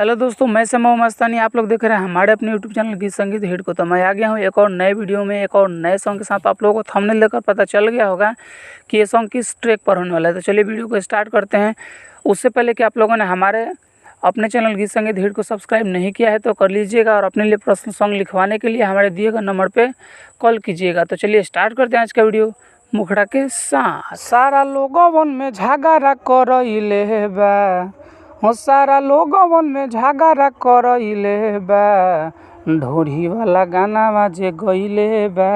Hello दोस्तों, मैं समूह मस्तानी। आप लोग देख रहे हैं हमारे अपने यूट्यूब चैनल गीत संगीत हिट को। तो मैं आ गया हूँ एक और नए वीडियो में, एक और नए सॉन्ग के साथ। आप लोगों को थंबनेल देखकर पता चल गया होगा कि ये सॉन्ग किस ट्रैक पर होने वाला है। तो चलिए वीडियो को स्टार्ट करते हैं। उससे पहले कि आप लोगों ने हमारे अपने चैनल गीत संगीत हिट को सब्सक्राइब नहीं किया है तो कर लीजिएगा, और अपने लिए पर्सनल सॉन्ग लिखवाने के लिए हमारे दिए गए नंबर पर कॉल कीजिएगा। तो चलिए स्टार्ट करते हैं आज का वीडियो मुखड़ा के साथ। सारा लोगवन में झगड़ा करइले बा, हो सारा लोगवन में झगड़ा करइले बा, ढोढ़ी वाला गाना बाजे गइले बा,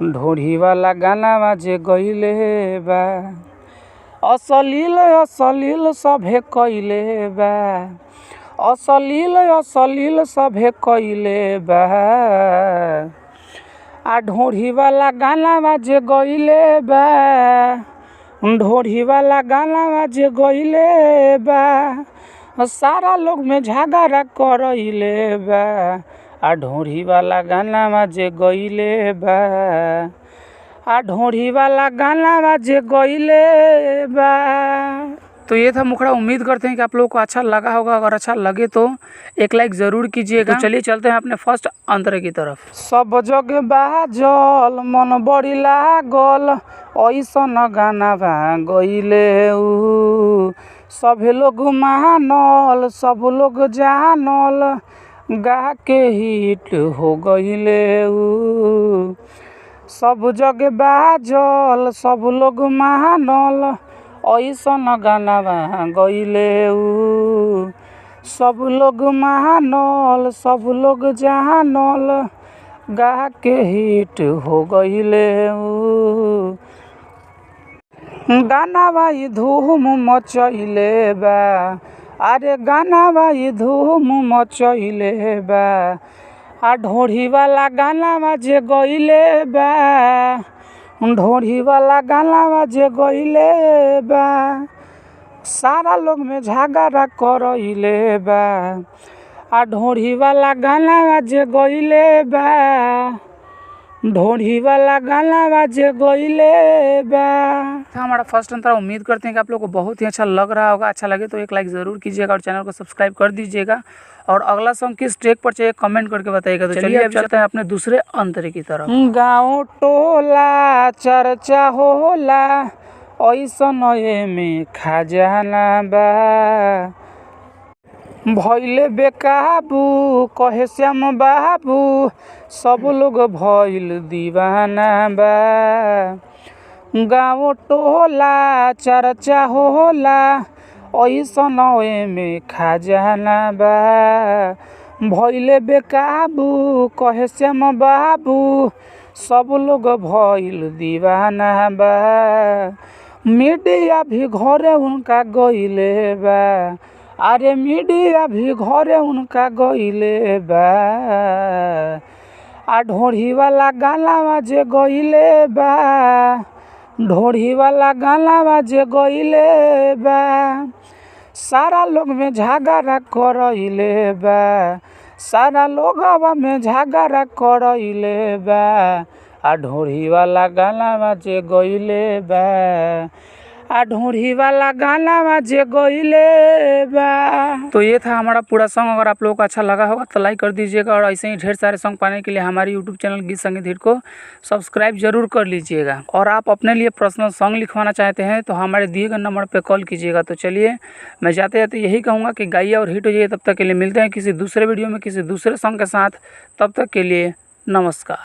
ढोढ़ी वाला गाना बाजे गइले बा, अश्लील अश्लील सभे कइले बा, अश्लील अश्लील सभे कइले बा, आ ढोढ़ी वाला गाना बाजे गइले बा, ढोढ़ी वाला गाना बाजे गइले बा, सारा लोग में झगड़ा करइले बा, आ ढोढ़ी वाला गाना बाजे गइले बा, आ ढोढ़ी वाला गाना बाजे गइले बा। तो ये था मुखड़ा। उम्मीद करते हैं कि आप लोगों को अच्छा लगा होगा। अगर अच्छा लगे तो एक लाइक ज़रूर कीजिएगा। तो चलिए चलते हैं अपने फर्स्ट अंतरे की तरफ। सब जग बाजल मन बड़ी लागल, ऐसन गाना बा गइले उ, सभे लोग मानल सब लोग जानल, गा के हिट हो गइले उ। सब जग बाजल सब लोग मानल, ऐसन गाना बा गइले उ, सब लोग मानल सब लोग जानल, गा के हिट हो गइले उ। गाना बाई धूम मचइले बा, अरे गाना बाई धूम मचइले बा, आ ढोढ़ी वाला गाना बाजे गइले बा, ढोढ़ी वाला गाना बाजे गइले बा, सारा लोग में झगड़ा करइले बा, आ ढोढ़ी वाला गाना बाजे गइले बा, ढोढ़ी वाला गाना बाजे गइले बा। हमारा फर्स्ट अंतरा। उम्मीद करते हैं कि आप लोगों को बहुत ही अच्छा लग रहा होगा। अच्छा लगे तो एक लाइक ज़रूर कीजिएगा और चैनल को सब्सक्राइब कर दीजिएगा, और अगला सॉन्ग किस ट्रैक पर चाहिए कमेंट करके बताइएगा। तो चलिए अब चलते हैं अपने दूसरे अंतरे की तरफ। गाँव टोला चर्चा होला, ऐसन में खजाना बा, भइले बेकाबू कहे श्याम बाबू, सब लोग भइल दीवाना बा। गाँव टोला चर्चा होला, ऐसन में खजाना बा, भइले बेकाबू कहे श्याम बाबू, सब लोग भइल दीवाना बा। मीडिया भी घरे उनका गइले बा, अरे मीडिया भी घरे उनका गइले बा, आ ढोढ़ी वाला गाना बाजे गइले बा, ढोढ़ी वाला गाना बाजे गइले बा, सारा लोग में झगड़ा करइले बा, सारा लोग में झगड़ा करइले बा, आ ढोढ़ी वाला गाना बाजे गइले बा, आ ढोढ़ी वाला गाना बाजे गइले बा। तो ये था हमारा पूरा सॉन्ग। अगर आप लोगों को अच्छा लगा होगा तो लाइक कर दीजिएगा, और ऐसे ही ढेर सारे सॉन्ग पाने के लिए हमारे यूट्यूब चैनल गीत संगीत हिट को सब्सक्राइब जरूर कर लीजिएगा। और आप अपने लिए पर्सनल सॉन्ग लिखवाना चाहते हैं तो हमारे दिए गए नंबर पर कॉल कीजिएगा। तो चलिए मैं जाते जाते यही कहूँगा कि गाइए और हिट हो जाइए। तब तक के लिए मिलते हैं किसी दूसरे वीडियो में किसी दूसरे सॉन्ग के साथ। तब तक के लिए नमस्कार।